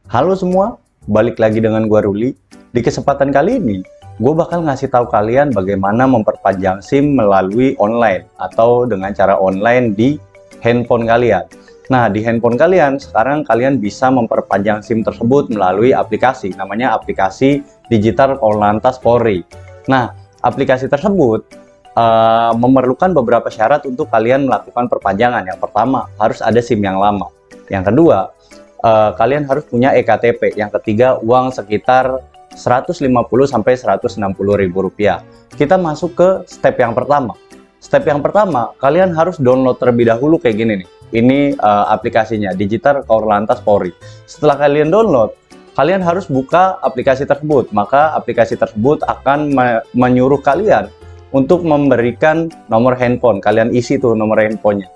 Halo semua, balik lagi dengan gua Ruli. Di kesempatan kali ini, gue bakal ngasih tahu kalian bagaimana memperpanjang SIM melalui online atau dengan cara online di handphone kalian. Nah, di handphone kalian sekarang kalian bisa memperpanjang SIM tersebut melalui aplikasi, namanya aplikasi Digital Korlantas Polri. Nah, aplikasi tersebut memerlukan beberapa syarat untuk kalian melakukan perpanjangan. Yang pertama, harus ada SIM yang lama. Yang kedua, kalian harus punya eKTP. Yang ketiga, uang sekitar 150 sampai 160 ribu rupiah. Kita masuk ke step yang pertama. Step yang pertama, kalian harus download terlebih dahulu kayak gini nih. Ini aplikasinya, Digital Korlantas Polri. Setelah kalian download, kalian harus buka aplikasi tersebut. Maka aplikasi tersebut akan menyuruh kalian untuk memberikan nomor handphone. Kalian isi tuh nomor handphonenya.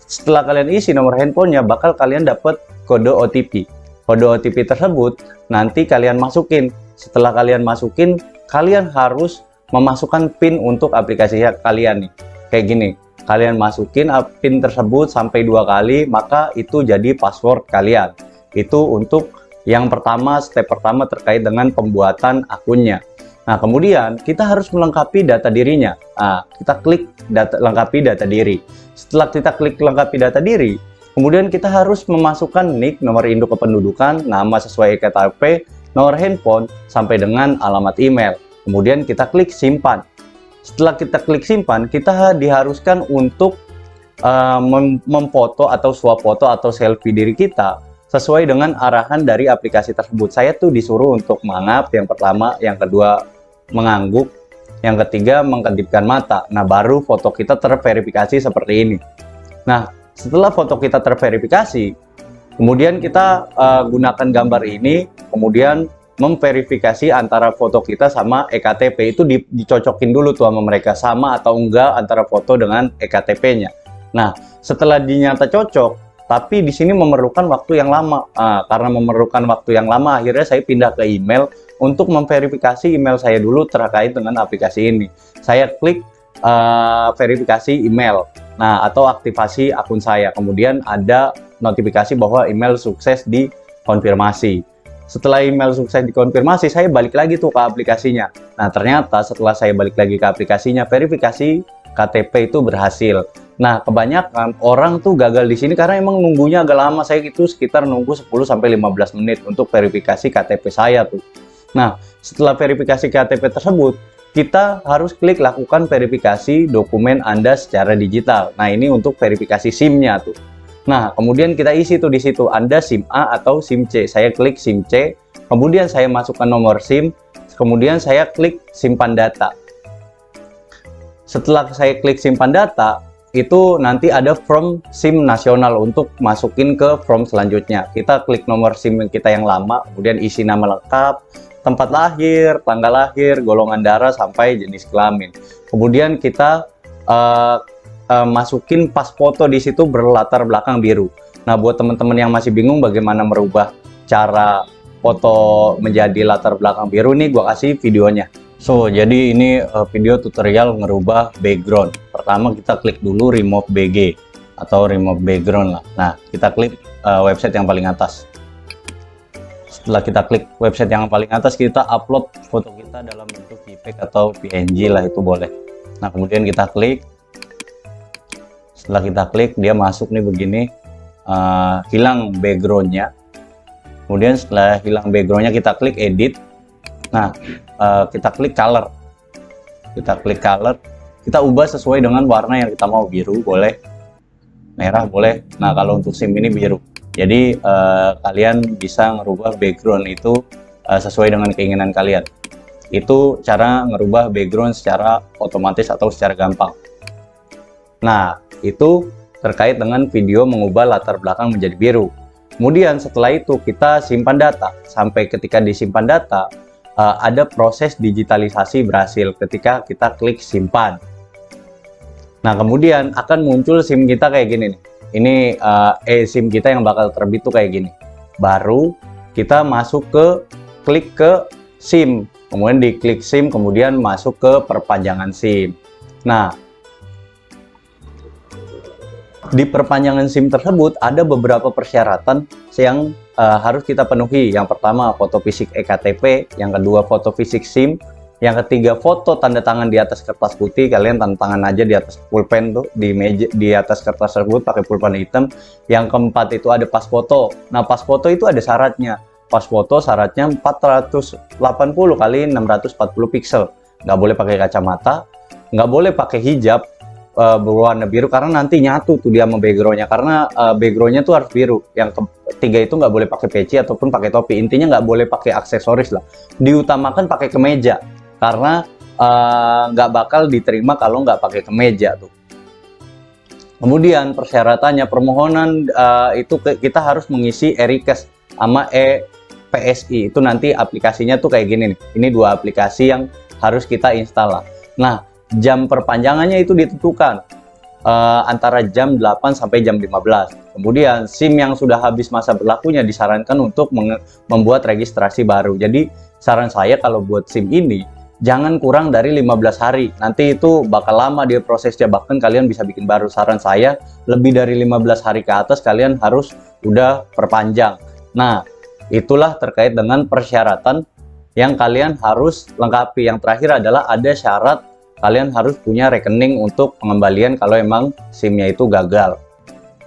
Setelah kalian isi nomor handphonenya, bakal kalian dapat kode OTP. Kode OTP tersebut nanti kalian masukin. Setelah kalian masukin, kalian harus memasukkan PIN untuk aplikasi kalian nih. Kayak gini, kalian masukin PIN tersebut sampai 2 kali, maka itu jadi password kalian. Itu untuk yang pertama, step pertama terkait dengan pembuatan akunnya. Nah, kemudian kita harus melengkapi data dirinya. Nah, kita klik lengkapi data diri. Setelah kita klik lengkapi data diri, kemudian kita harus memasukkan NIK, nomor induk kependudukan, nama sesuai eKTP, nomor handphone, sampai dengan alamat email. Kemudian kita klik simpan. Setelah kita klik simpan, kita diharuskan untuk memfoto atau swap foto atau selfie diri kita sesuai dengan arahan dari aplikasi tersebut. Saya tuh disuruh untuk mangap yang pertama, yang kedua mengangguk, yang ketiga mengkedipkan mata. Nah, baru foto kita terverifikasi seperti ini. Nah, setelah foto kita terverifikasi, kemudian kita gunakan gambar ini, kemudian memverifikasi antara foto kita sama eKTP. Itu dicocokin dulu tuh sama mereka, sama atau enggak antara foto dengan eKTP-nya. Nah, setelah dinyata cocok, tapi di sini memerlukan waktu yang lama. Karena memerlukan waktu yang lama, akhirnya saya pindah ke email untuk memverifikasi email saya dulu terkait dengan aplikasi ini. Saya klik verifikasi email. Nah, atau aktivasi akun saya. Kemudian ada notifikasi bahwa email sukses dikonfirmasi. Setelah email sukses dikonfirmasi, saya balik lagi tuh ke aplikasinya. Nah, ternyata setelah saya balik lagi ke aplikasinya, verifikasi KTP itu berhasil. Nah, kebanyakan orang tuh gagal di sini karena emang nunggunya agak lama. Saya itu sekitar nunggu 10 sampai 15 menit untuk verifikasi KTP saya tuh. Nah, setelah verifikasi KTP tersebut, kita harus klik lakukan verifikasi dokumen Anda secara digital. Nah, ini untuk verifikasi SIM-nya tuh. Nah, kemudian kita isi tuh di situ Anda SIM A atau SIM C. Saya klik SIM C, kemudian saya masukkan nomor SIM, kemudian saya klik simpan data. Setelah saya klik simpan data, itu nanti ada form SIM nasional untuk masukin ke form selanjutnya. Kita klik nomor SIM kita yang lama, kemudian isi nama lengkap, tempat lahir, tanggal lahir, golongan darah, sampai jenis kelamin. Kemudian kita masukin pas foto di situ berlatar belakang biru. Nah, buat teman-teman yang masih bingung bagaimana merubah cara foto menjadi latar belakang biru, nih gua kasih videonya. So, jadi ini video tutorial ngerubah background. Pertama kita klik dulu remove BG atau remove background lah. Nah, kita klik website yang paling atas. Setelah kita klik website yang paling atas, kita upload foto kita dalam bentuk JPEG atau PNG lah, itu boleh. Nah, kemudian kita klik. Setelah kita klik, dia masuk nih begini, hilang backgroundnya. Kemudian setelah hilang backgroundnya, kita klik edit. Nah, kita klik color. Kita klik color. Kita ubah sesuai dengan warna yang kita mau, biru boleh, merah boleh. Nah, kalau untuk SIM ini biru. Jadi kalian bisa ngerubah background itu sesuai dengan keinginan kalian. Itu cara ngerubah background secara otomatis atau secara gampang. Nah, itu terkait dengan video mengubah latar belakang menjadi biru. Kemudian setelah itu kita simpan data. Sampai ketika disimpan data, ada proses digitalisasi berhasil ketika kita klik simpan. Nah, kemudian akan muncul SIM kita kayak gini nih. Ini SIM kita yang bakal terbit tuh kayak gini. Baru kita masuk ke klik ke SIM, kemudian diklik SIM, kemudian masuk ke perpanjangan SIM. Nah, Di perpanjangan SIM tersebut ada beberapa persyaratan yang harus kita penuhi. Yang pertama, foto fisik eKTP, yang kedua, foto fisik SIM, yang ketiga, foto tanda tangan di atas kertas putih. Kalian tanda tangan aja di atas pulpen tuh, di meja, di atas kertas tersebut pakai pulpen hitam. Yang keempat itu ada pas foto. Nah, pas foto itu ada syaratnya. Pas foto syaratnya 480 kali 640 pixel. Nggak boleh pakai kacamata, nggak boleh pakai hijab berwarna biru karena nanti nyatu tuh dia sama backgroundnya, karena backgroundnya tuh harus biru. Yang ketiga itu nggak boleh pakai peci ataupun pakai topi. Intinya nggak boleh pakai aksesoris lah. Diutamakan pakai kemeja karena nggak bakal diterima kalau nggak pakai kemeja tuh. Kemudian persyaratannya, permohonan itu kita harus mengisi e-request sama e-PSI. Itu nanti aplikasinya tuh kayak gini nih. Ini dua aplikasi yang harus kita install lah. Nah, jam perpanjangannya itu ditentukan antara jam 8 sampai jam 15. Kemudian SIM yang sudah habis masa berlakunya disarankan untuk membuat registrasi baru. Jadi saran saya kalau buat SIM ini jangan kurang dari 15 hari. Nanti itu bakal lama dia prosesnya, bahkan kalian bisa bikin baru. Saran saya lebih dari 15 hari ke atas kalian harus udah perpanjang. Nah, itulah terkait dengan persyaratan yang kalian harus lengkapi. Yang terakhir adalah ada syarat kalian harus punya rekening untuk pengembalian kalau emang SIM-nya itu gagal.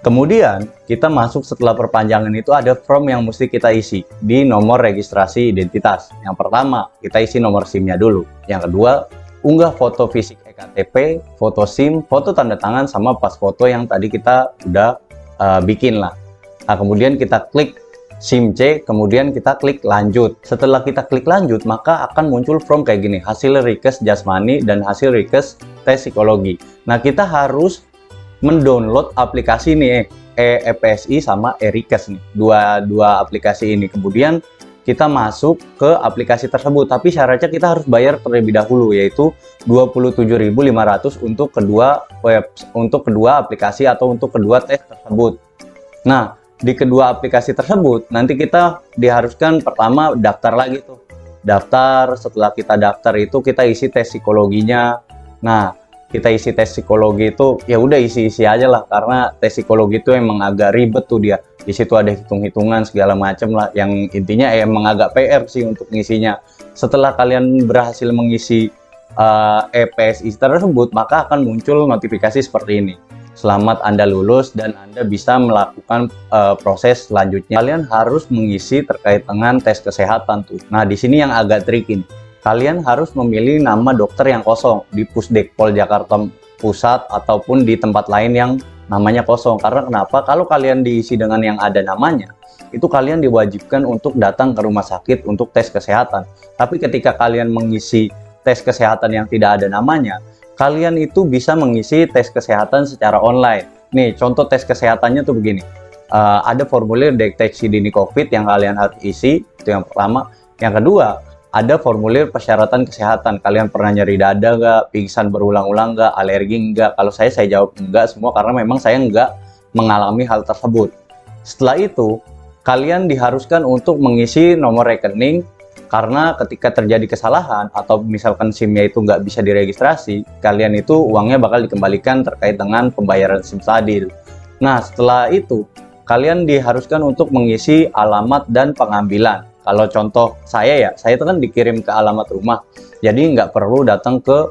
Kemudian kita masuk setelah perpanjangan itu ada form yang mesti kita isi di nomor registrasi identitas. Yang pertama, kita isi nomor SIM-nya dulu. Yang kedua, unggah foto fisik eKTP, foto SIM, foto tanda tangan, sama pas foto yang tadi kita udah bikin lah. Nah, kemudian kita klik SIM C, kemudian kita klik lanjut. Setelah kita klik lanjut, maka akan muncul form kayak gini, hasil request jasmani dan hasil request tes psikologi. Nah, kita harus mendownload aplikasi nih, e-PSI sama e-request nih, dua aplikasi ini. Kemudian kita masuk ke aplikasi tersebut, tapi syaratnya kita harus bayar terlebih dahulu, yaitu 27.500 untuk kedua aplikasi atau untuk kedua tes tersebut. Nah, di kedua aplikasi tersebut nanti kita diharuskan pertama daftar lagi tuh. Daftar, setelah kita daftar itu kita isi tes psikologinya. Nah, kita isi tes psikologi itu ya udah isi-isi aja lah, karena tes psikologi itu emang agak ribet tuh dia. Di situ ada hitung-hitungan segala macam lah, yang intinya emang agak PR sih untuk ngisinya. Setelah kalian berhasil mengisi e-PSI tersebut, maka akan muncul notifikasi seperti ini. Selamat Anda lulus dan Anda bisa melakukan proses selanjutnya. Kalian harus mengisi terkait dengan tes kesehatan tuh. Nah, di sini yang agak tricky. Kalian harus memilih nama dokter yang kosong di Pusdekpol Jakarta Pusat ataupun di tempat lain yang namanya kosong. Karena kenapa? Kalau kalian diisi dengan yang ada namanya, itu kalian diwajibkan untuk datang ke rumah sakit untuk tes kesehatan. Tapi ketika kalian mengisi tes kesehatan yang tidak ada namanya, kalian itu bisa mengisi tes kesehatan secara online. Nih, contoh tes kesehatannya tuh begini. Ada formulir deteksi dini COVID yang kalian harus isi, itu yang pertama. Yang kedua, ada formulir persyaratan kesehatan. Kalian pernah nyeri dada nggak, pingsan berulang-ulang nggak, alergi nggak? Kalau saya jawab enggak semua, karena memang saya nggak mengalami hal tersebut. Setelah itu, kalian diharuskan untuk mengisi nomor rekening, karena ketika terjadi kesalahan atau misalkan SIM-nya itu nggak bisa diregistrasi, kalian itu uangnya bakal dikembalikan terkait dengan pembayaran SIM tadi. Nah, setelah itu kalian diharuskan untuk mengisi alamat dan pengambilan. Kalau contoh saya itu kan dikirim ke alamat rumah, jadi nggak perlu datang ke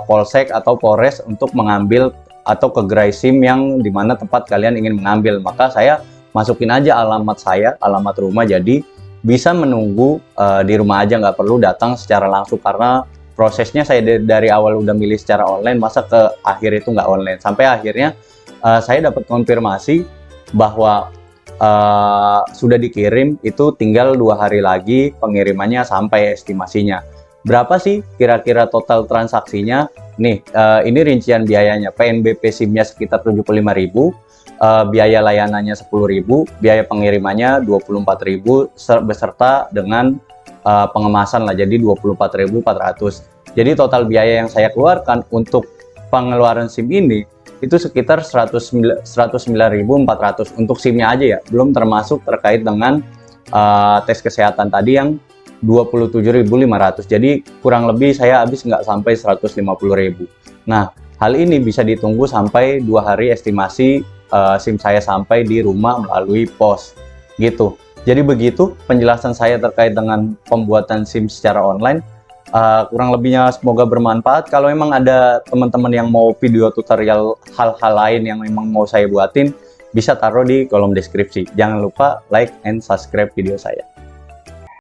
Polsek atau Polres untuk mengambil atau ke gerai SIM yang dimana tempat kalian ingin mengambil. Maka saya masukin aja alamat saya, alamat rumah, jadi bisa menunggu di rumah aja, nggak perlu datang secara langsung, karena prosesnya saya dari awal udah milih secara online, masa ke akhir itu nggak online. Sampai akhirnya saya dapat konfirmasi bahwa sudah dikirim, itu tinggal 2 hari lagi pengirimannya sampai estimasinya. Berapa sih kira-kira total transaksinya? Nih, ini rincian biayanya. PNBP SIM-nya sekitar 75.000. Biaya layanannya 10.000, biaya pengirimannya 24.000 beserta dengan pengemasan lah, jadi 24.400. Jadi total biaya yang saya keluarkan untuk pengeluaran SIM ini itu sekitar 109.400 untuk SIM-nya aja ya, belum termasuk terkait dengan tes kesehatan tadi yang 27.500. Jadi kurang lebih saya habis nggak sampai 150.000. Nah, Hal ini bisa ditunggu sampai 2 hari estimasi SIM saya sampai di rumah melalui pos gitu. Jadi begitu penjelasan saya terkait dengan pembuatan SIM secara online. Kurang lebihnya semoga bermanfaat. Kalau memang ada teman-teman yang mau video tutorial hal-hal lain yang memang mau saya buatin, bisa taruh di kolom deskripsi. Jangan lupa like and subscribe video saya.